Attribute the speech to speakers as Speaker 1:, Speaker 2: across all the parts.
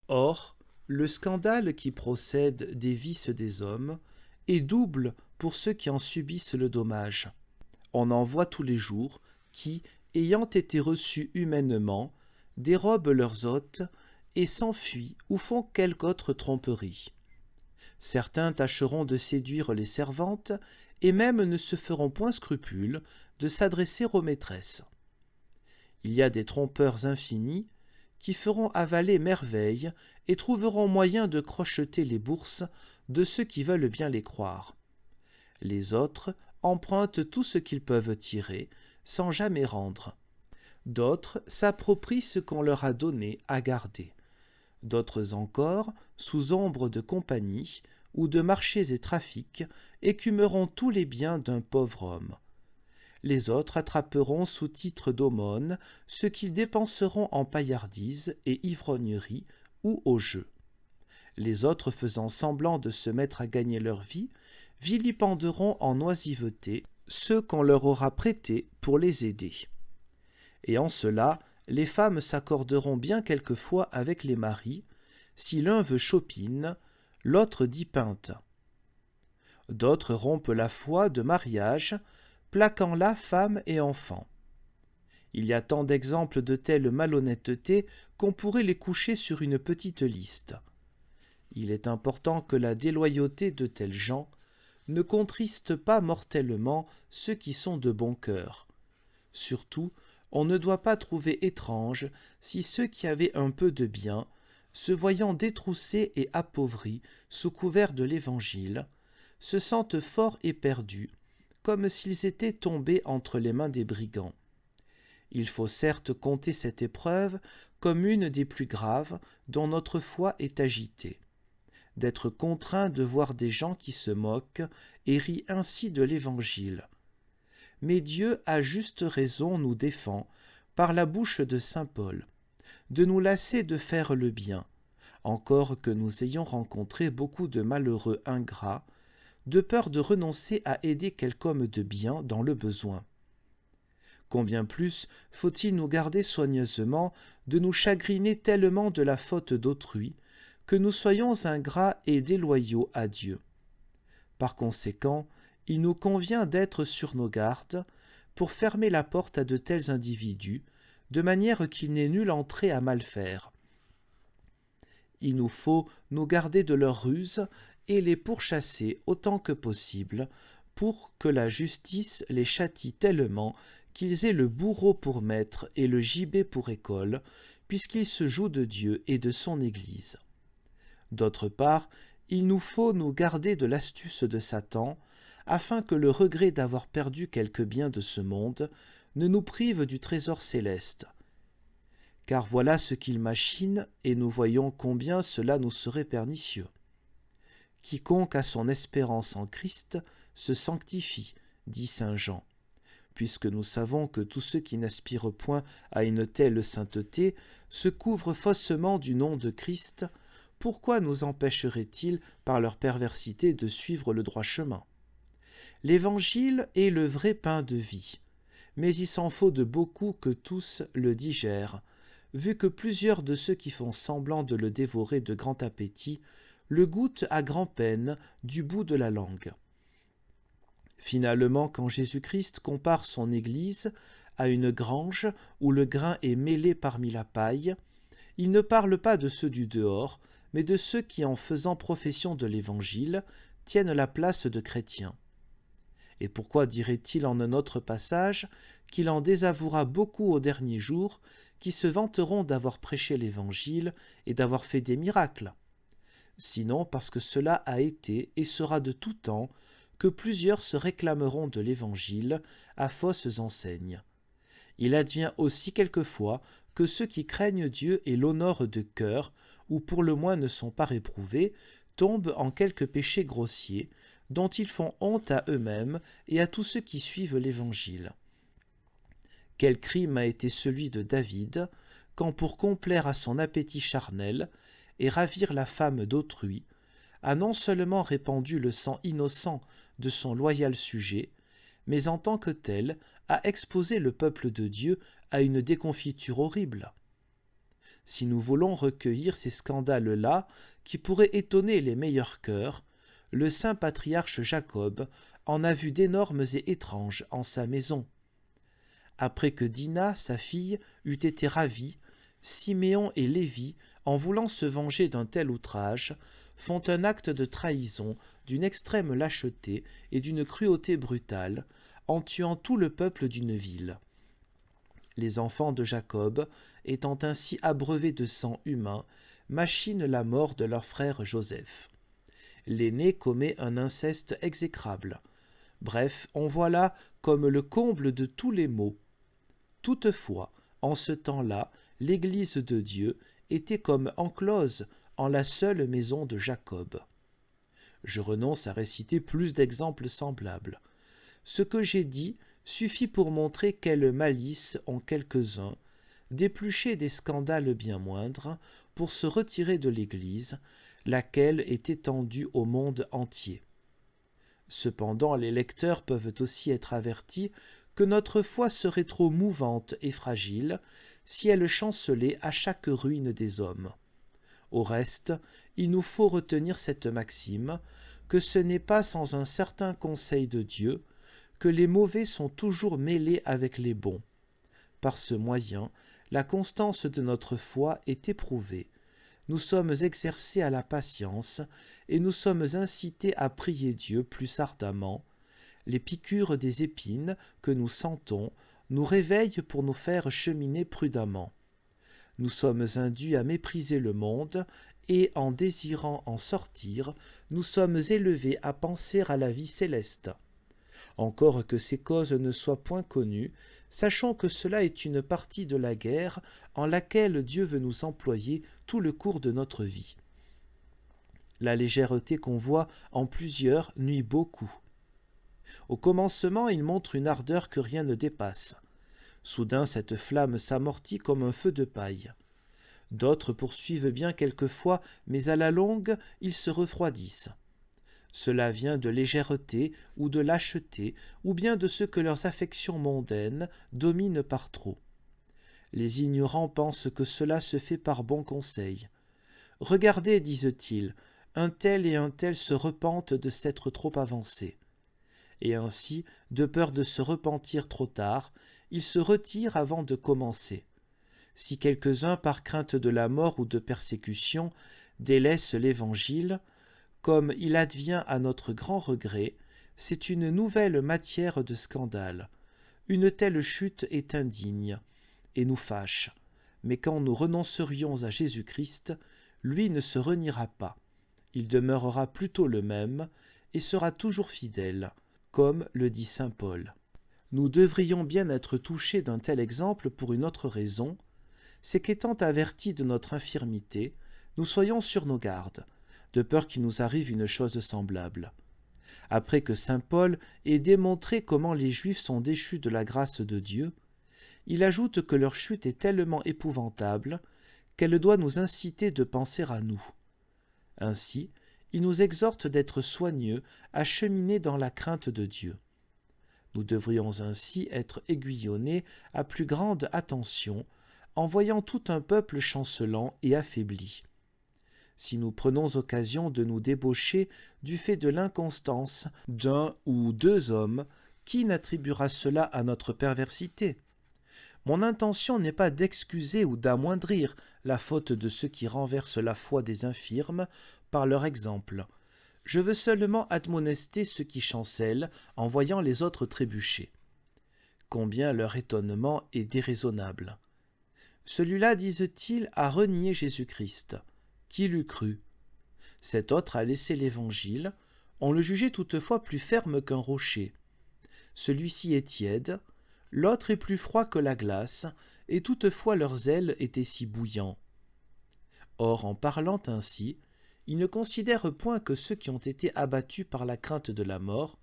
Speaker 1: Or, le scandale qui procède des vices des hommes est double pour ceux qui en subissent le dommage. On en voit tous les jours qui, ayant été reçus humainement, dérobent leurs hôtes et s'enfuient ou font quelque autre tromperie. Certains tâcheront de séduire les servantes et même ne se feront point scrupule de s'adresser aux maîtresses. Il y a des trompeurs infinis qui feront avaler merveille et trouveront moyen de crocheter les bourses de ceux qui veulent bien les croire. Les autres empruntent tout ce qu'ils peuvent tirer, sans jamais rendre. D'autres s'approprient ce qu'on leur a donné à garder. D'autres encore, sous ombre de compagnie ou de marchés et trafics, écumeront tous les biens d'un pauvre homme. Les autres attraperont sous titre d'aumône ce qu'ils dépenseront en paillardise et ivrognerie ou au jeu. Les autres, faisant semblant de se mettre à gagner leur vie, vilipenderont en oisiveté ceux qu'on leur aura prêtés pour les aider. Et en cela, les femmes s'accorderont bien quelquefois avec les maris, si l'un veut chopine, l'autre dit pinte. D'autres rompent la foi de mariage, plaquant là femme et enfants. Il y a tant d'exemples de telle malhonnêteté qu'on pourrait les coucher sur une petite liste. Il est important que la déloyauté de tels gens ne contriste pas mortellement ceux qui sont de bon cœur. Surtout, on ne doit pas trouver étrange si ceux qui avaient un peu de bien, se voyant détroussés et appauvris sous couvert de l'Évangile, se sentent forts et perdus, comme s'ils étaient tombés entre les mains des brigands. Il faut certes compter cette épreuve comme une des plus graves dont notre foi est agitée, d'être contraint de voir des gens qui se moquent et rient ainsi de l'Évangile. Mais Dieu à juste raison nous défend, par la bouche de saint Paul, de nous lasser de faire le bien, encore que nous ayons rencontré beaucoup de malheureux ingrats, de peur de renoncer à aider quelque homme de bien dans le besoin. Combien plus faut-il nous garder soigneusement de nous chagriner tellement de la faute d'autrui, que nous soyons ingrats et déloyaux à Dieu. Par conséquent, il nous convient d'être sur nos gardes pour fermer la porte à de tels individus, de manière qu'il n'ait nulle entrée à mal faire. Il nous faut nous garder de leurs ruses et les pourchasser autant que possible, pour que la justice les châtie tellement qu'ils aient le bourreau pour maître et le gibet pour école, puisqu'ils se jouent de Dieu et de son Église. D'autre part, il nous faut nous garder de l'astuce de Satan, afin que le regret d'avoir perdu quelque bien de ce monde ne nous prive du trésor céleste. Car voilà ce qu'il machine, et nous voyons combien cela nous serait pernicieux. Quiconque a son espérance en Christ se sanctifie, dit saint Jean. Puisque nous savons que tous ceux qui n'aspirent point à une telle sainteté se couvrent faussement du nom de Christ, pourquoi nous empêcheraient-ils par leur perversité de suivre le droit chemin? L'Évangile est le vrai pain de vie, mais il s'en faut de beaucoup que tous le digèrent, vu que plusieurs de ceux qui font semblant de le dévorer de grand appétit le goûtent à grand-peine du bout de la langue. Finalement, quand Jésus-Christ compare son Église à une grange où le grain est mêlé parmi la paille, il ne parle pas de ceux du dehors, mais de ceux qui, en faisant profession de l'Évangile, tiennent la place de chrétiens. Et pourquoi dirait-il en un autre passage qu'il en désavouera beaucoup au dernier jour qui se vanteront d'avoir prêché l'Évangile et d'avoir fait des miracles? Sinon parce que cela a été et sera de tout temps que plusieurs se réclameront de l'Évangile à fausses enseignes. Il advient aussi quelquefois que ceux qui craignent Dieu et l'honorent de cœur, ou pour le moins ne sont pas réprouvés, tombent en quelques péchés grossiers, dont ils font honte à eux-mêmes et à tous ceux qui suivent l'Évangile. Quel crime a été celui de David, quand pour complaire à son appétit charnel et ravir la femme d'autrui, a non seulement répandu le sang innocent de son loyal sujet, mais en tant que tel a exposé le peuple de Dieu à une déconfiture horrible. Si nous voulons recueillir ces scandales-là, qui pourraient étonner les meilleurs cœurs, le saint patriarche Jacob en a vu d'énormes et étranges en sa maison. Après que Dina, sa fille, eut été ravie, Siméon et Lévi, en voulant se venger d'un tel outrage, font un acte de trahison, d'une extrême lâcheté et d'une cruauté brutale, en tuant tout le peuple d'une ville. Les enfants de Jacob, étant ainsi abreuvés de sang humain, machinent la mort de leur frère Joseph. L'aîné commet un inceste exécrable. Bref, on voit là comme le comble de tous les maux. Toutefois, en ce temps-là, l'Église de Dieu était comme enclose en la seule maison de Jacob. Je renonce à réciter plus d'exemples semblables. Ce que j'ai dit suffit pour montrer quelle malice ont quelques-uns d'éplucher des scandales bien moindres pour se retirer de l'Église, laquelle est étendue au monde entier. Cependant, les lecteurs peuvent aussi être avertis que notre foi serait trop mouvante et fragile si elle chancelait à chaque ruine des hommes. Au reste, il nous faut retenir cette maxime, que ce n'est pas sans un certain conseil de Dieu que les mauvais sont toujours mêlés avec les bons. Par ce moyen, la constance de notre foi est éprouvée. Nous sommes exercés à la patience et nous sommes incités à prier Dieu plus ardemment. Les piqûres des épines que nous sentons nous réveillent pour nous faire cheminer prudemment. Nous sommes induits à mépriser le monde et, en désirant en sortir, nous sommes élevés à penser à la vie céleste. Encore que ces causes ne soient point connues, sachons que cela est une partie de la guerre en laquelle Dieu veut nous employer tout le cours de notre vie. La légèreté qu'on voit en plusieurs nuit beaucoup. Au commencement, il montre une ardeur que rien ne dépasse. Soudain, cette flamme s'amortit comme un feu de paille. D'autres poursuivent bien quelquefois, mais à la longue, ils se refroidissent. Cela vient de légèreté ou de lâcheté, ou bien de ce que leurs affections mondaines dominent par trop. Les ignorants pensent que cela se fait par bon conseil. « Regardez, disent-ils, un tel et un tel se repentent de s'être trop avancés. » Et ainsi, de peur de se repentir trop tard, ils se retirent avant de commencer. Si quelques-uns, par crainte de la mort ou de persécution, délaissent l'Évangile, comme il advient à notre grand regret, c'est une nouvelle matière de scandale. Une telle chute est indigne et nous fâche. Mais quand nous renoncerions à Jésus-Christ, lui ne se reniera pas. Il demeurera plutôt le même et sera toujours fidèle, comme le dit saint Paul. Nous devrions bien être touchés d'un tel exemple pour une autre raison, c'est qu'étant avertis de notre infirmité, nous soyons sur nos gardes, de peur qu'il nous arrive une chose semblable. Après que saint Paul ait démontré comment les Juifs sont déchus de la grâce de Dieu, il ajoute que leur chute est tellement épouvantable qu'elle doit nous inciter de penser à nous. Ainsi, il nous exhorte d'être soigneux à cheminer dans la crainte de Dieu. Nous devrions ainsi être aiguillonnés à plus grande attention en voyant tout un peuple chancelant et affaibli. Si nous prenons occasion de nous débaucher du fait de l'inconstance d'un ou deux hommes, qui n'attribuera cela à notre perversité ? Mon intention n'est pas d'excuser ou d'amoindrir la faute de ceux qui renversent la foi des infirmes par leur exemple. Je veux seulement admonester ceux qui chancellent en voyant les autres trébucher. Combien leur étonnement est déraisonnable. Celui-là, disent-ils, a renié Jésus-Christ. Qui l'eût cru ? Cet autre a laissé l'Évangile, on le jugeait toutefois plus ferme qu'un rocher. Celui-ci est tiède, l'autre est plus froid que la glace, et toutefois leurs ailes étaient si bouillants. Or, en parlant ainsi, ils ne considèrent point que ceux qui ont été abattus par la crainte de la mort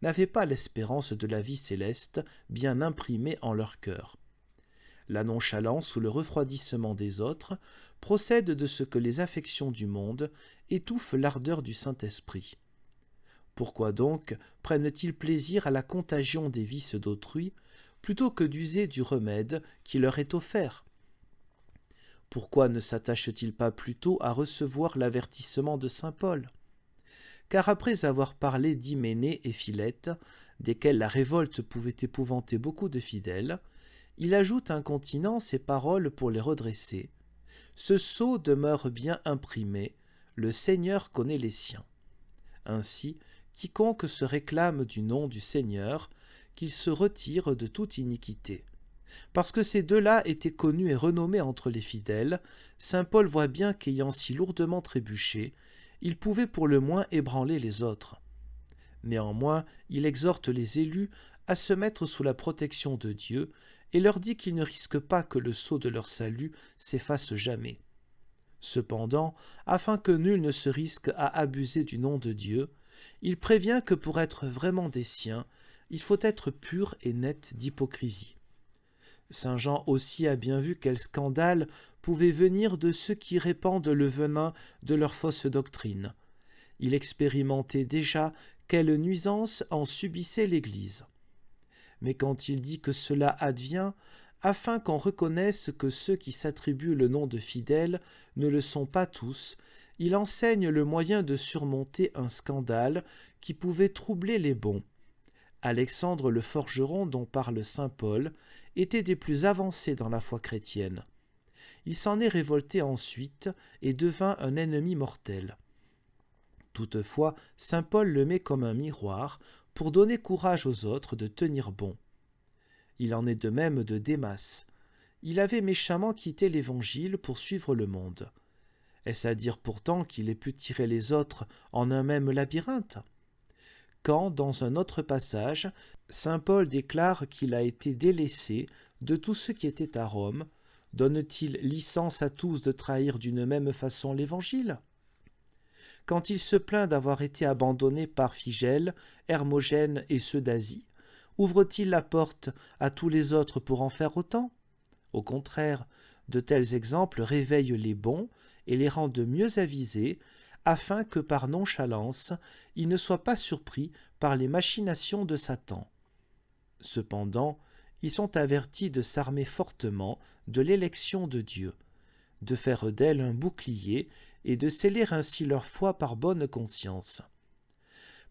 Speaker 1: n'avaient pas l'espérance de la vie céleste bien imprimée en leur cœur. La nonchalance ou le refroidissement des autres procède de ce que les affections du monde étouffent l'ardeur du Saint-Esprit. Pourquoi donc prennent-ils plaisir à la contagion des vices d'autrui plutôt que d'user du remède qui leur est offert ? Pourquoi ne s'attache-t-il pas plutôt à recevoir l'avertissement de saint Paul ? Car après avoir parlé d'Hyménée et Philette, desquels la révolte pouvait épouvanter beaucoup de fidèles, il ajoute incontinent ces paroles pour les redresser. Ce sceau demeure bien imprimé, le Seigneur connaît les siens. Ainsi, quiconque se réclame du nom du Seigneur, qu'il se retire de toute iniquité. Parce que ces deux-là étaient connus et renommés entre les fidèles, saint Paul voit bien qu'ayant si lourdement trébuché, il pouvait pour le moins ébranler les autres. Néanmoins, il exhorte les élus à se mettre sous la protection de Dieu et leur dit qu'ils ne risquent pas que le sceau de leur salut s'efface jamais. Cependant, afin que nul ne se risque à abuser du nom de Dieu, il prévient que pour être vraiment des siens, il faut être pur et net d'hypocrisie. Saint Jean aussi a bien vu quel scandale pouvait venir de ceux qui répandent le venin de leur fausse doctrine. Il expérimentait déjà quelle nuisance en subissait l'Église. Mais quand il dit que cela advient, afin qu'on reconnaisse que ceux qui s'attribuent le nom de fidèles ne le sont pas tous, il enseigne le moyen de surmonter un scandale qui pouvait troubler les bons. Alexandre le forgeron dont parle saint Paul était des plus avancés dans la foi chrétienne. Il s'en est révolté ensuite et devint un ennemi mortel. Toutefois, saint Paul le met comme un miroir pour donner courage aux autres de tenir bon. Il en est de même de Démas. Il avait méchamment quitté l'Évangile pour suivre le monde. Est-ce à dire pourtant qu'il ait pu tirer les autres en un même labyrinthe ? Quand, dans un autre passage, saint Paul déclare qu'il a été délaissé de tous ceux qui étaient à Rome, donne-t-il licence à tous de trahir d'une même façon l'Évangile ? Quand il se plaint d'avoir été abandonné par Phygèle, Hermogène et ceux d'Asie, ouvre-t-il la porte à tous les autres pour en faire autant ? Au contraire, de tels exemples réveillent les bons et les rendent mieux avisés, afin que par nonchalance, ils ne soient pas surpris par les machinations de Satan. Cependant, ils sont avertis de s'armer fortement de l'élection de Dieu, de faire d'elle un bouclier et de sceller ainsi leur foi par bonne conscience.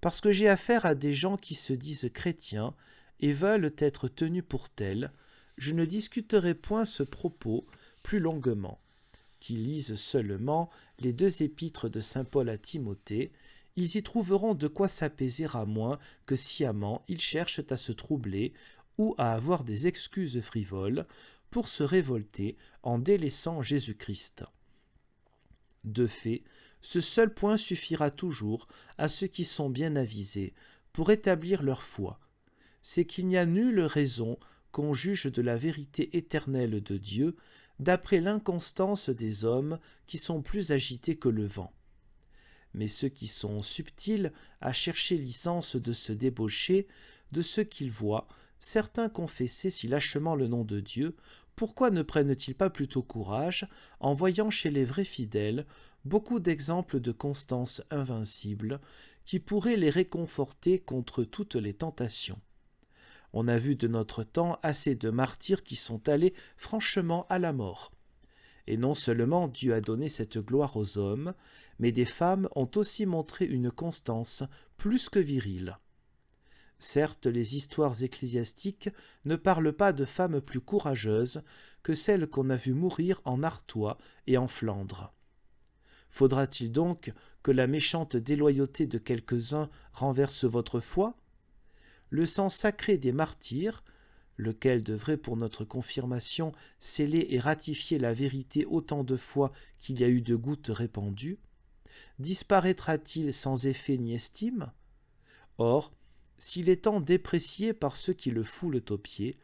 Speaker 1: Parce que j'ai affaire à des gens qui se disent chrétiens et veulent être tenus pour tels, je ne discuterai point ce propos plus longuement. Qui lisent seulement les 2 épîtres de saint Paul à Timothée, ils y trouveront de quoi s'apaiser à moins que sciemment ils cherchent à se troubler ou à avoir des excuses frivoles pour se révolter en délaissant Jésus-Christ. De fait, ce seul point suffira toujours à ceux qui sont bien avisés pour établir leur foi. C'est qu'il n'y a nulle raison qu'on juge de la vérité éternelle de Dieu d'après l'inconstance des hommes qui sont plus agités que le vent. Mais ceux qui sont subtils à chercher licence de se débaucher de ce qu'ils voient, certains confesser si lâchement le nom de Dieu, pourquoi ne prennent-ils pas plutôt courage en voyant chez les vrais fidèles beaucoup d'exemples de constance invincible qui pourraient les réconforter contre toutes les tentations ? On a vu de notre temps assez de martyrs qui sont allés franchement à la mort. Et non seulement Dieu a donné cette gloire aux hommes, mais des femmes ont aussi montré une constance plus que virile. Certes, les histoires ecclésiastiques ne parlent pas de femmes plus courageuses que celles qu'on a vues mourir en Artois et en Flandre. Faudra-t-il donc que la méchante déloyauté de quelques-uns renverse votre foi ? Le sang sacré des martyrs, lequel devrait pour notre confirmation sceller et ratifier la vérité autant de fois qu'il y a eu de gouttes répandues, disparaîtra-t-il sans effet ni estime ? Or, s'il est tant déprécié par ceux qui le foulent aux pieds,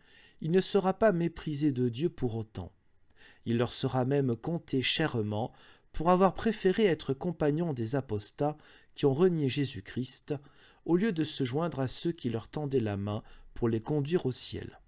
Speaker 1: il ne sera pas méprisé de Dieu pour autant. Il leur sera même compté chèrement pour avoir préféré être compagnons des apostats qui ont renié Jésus-Christ, au lieu de se joindre à ceux qui leur tendaient la main pour les conduire au ciel.